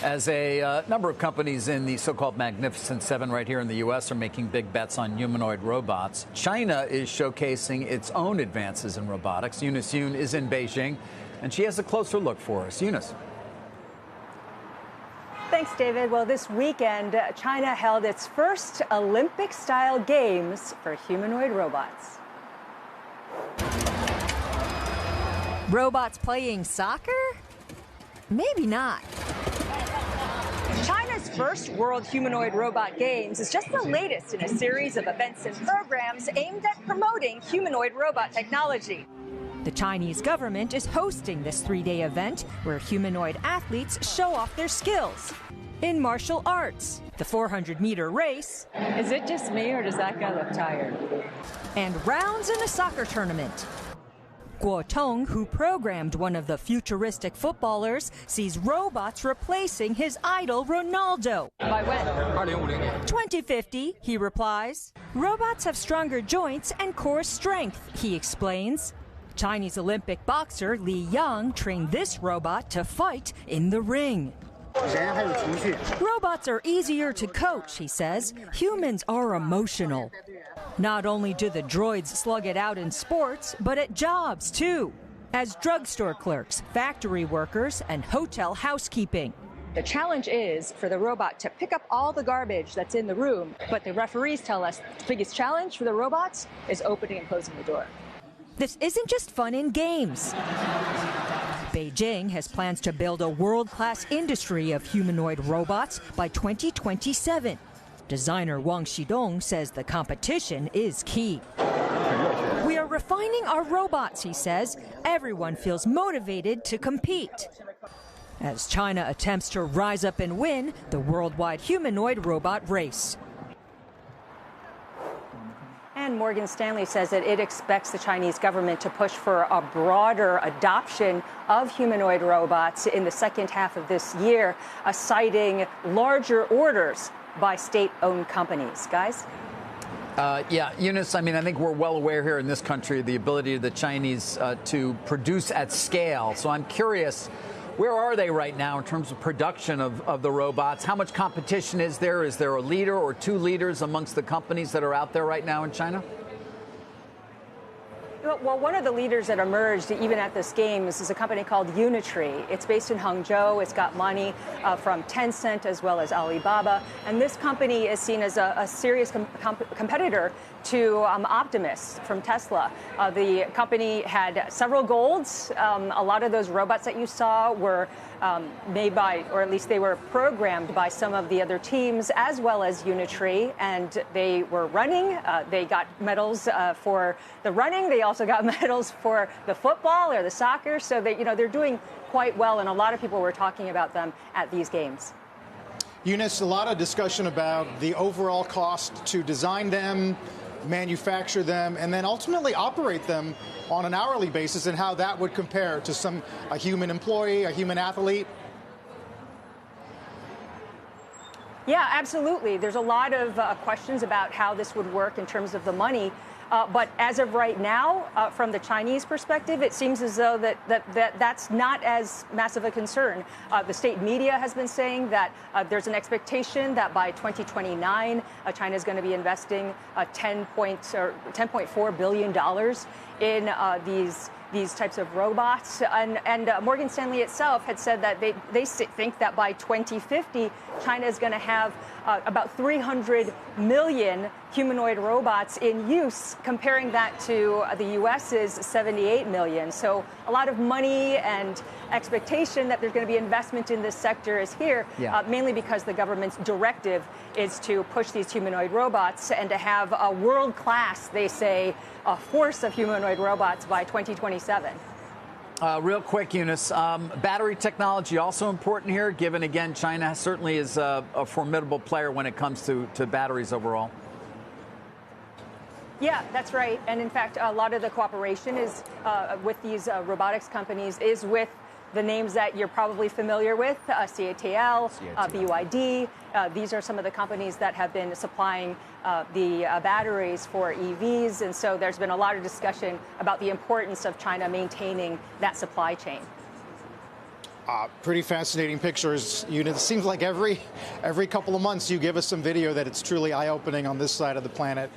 As a number of companies in the so-called Magnificent Seven right here in the U.S. are making big bets on humanoid robots, China is showcasing its own advances in robotics. Eunice Yoon is in Beijing, and she has a closer look for us. Eunice. Thanks, David. Well, this weekend, China held its first Olympic-style games for humanoid robots. Robots playing soccer? Maybe not. China's first World Humanoid Robot Games is just the latest in a series of events and programs aimed at promoting humanoid robot technology. The Chinese government is hosting this three-day event where humanoid athletes show off their skills. In martial arts, the 400-meter race. Is it just me, or does that guy look tired? And rounds in a soccer tournament. Guo Tong, who programmed one of the futuristic footballers, sees robots replacing his idol Ronaldo. By when? 2050, he replies. Robots have stronger joints and core strength, he explains. Chinese Olympic boxer Li Yang trained this robot to fight in the ring. Robots are easier to coach, he says. Humans are emotional. Not only do the droids slug it out in sports, but at jobs, too, as drugstore clerks, factory workers, and hotel housekeeping. The challenge is for the robot to pick up all the garbage that's in the room, but the referees tell us the biggest challenge for the robots is opening and closing the door. This isn't just fun in games. Beijing has plans to build a world-class industry of humanoid robots by 2027. Designer Wang Xidong says the competition is key. We are refining our robots, he says. Everyone feels motivated to compete. As China attempts to rise up and win the worldwide humanoid robot race. And Morgan Stanley says that it expects the Chinese government to push for a broader adoption of humanoid robots in the second half of this year, citing larger orders by state-owned companies. Guys? Yeah, Eunice, I mean, I think we're well aware here in this country of the ability of the Chinese to produce at scale. So I'm curious, where are they right now in terms of production of the robots? How much competition is there? Is there a leader or two leaders amongst the companies that are out there right now in China? Well, one of the leaders that emerged even at this Games is a company called Eunice. It's based in Hangzhou. It's got money from Tencent as well as Alibaba. And this company is seen as a serious competitor to Optimus from Tesla. The company had several golds. A lot of those robots that you saw were made by, or at least they were programmed by some of the other teams, as well as Eunice, and they were running. They got medals for the running. They also got medals for the football or the soccer. So they're doing quite well, and a lot of people were talking about them at these games. Eunice, a lot of discussion about the overall cost to design them, manufacture them, and then ultimately operate them on an hourly basis, and how that would compare to a human employee, a human athlete. Yeah, absolutely. There's a lot of questions about how this would work in terms of the money. But as of right now, from the Chinese perspective, it seems as though that's not as massive a concern. The state media has been saying that there's an expectation that by 2029, China is going to be investing $10.4 billion in these types of robots. And Morgan Stanley itself had said that they think that by 2050, China is going to have about 300 million humanoid robots in use, comparing that to the U.S.'s 78 million. So a lot of money and expectation that there's going to be investment in this sector is here, mainly because the government's directive is to push these humanoid robots and to have a world-class, they say, a force of humanoid robots by 2027. Real quick, Eunice, battery technology also important here, given, again, China certainly is a formidable player when it comes to batteries overall. Yeah, that's right. And in fact, a lot of the cooperation is with these robotics companies is with the names that you're probably familiar with, CATL, BYD. These are some of the companies that have been supplying the batteries for EVs. And so there's been a lot of discussion about the importance of China maintaining that supply chain. Pretty fascinating pictures. It seems like every couple of months you give us some video that it's truly eye-opening on this side of the planet.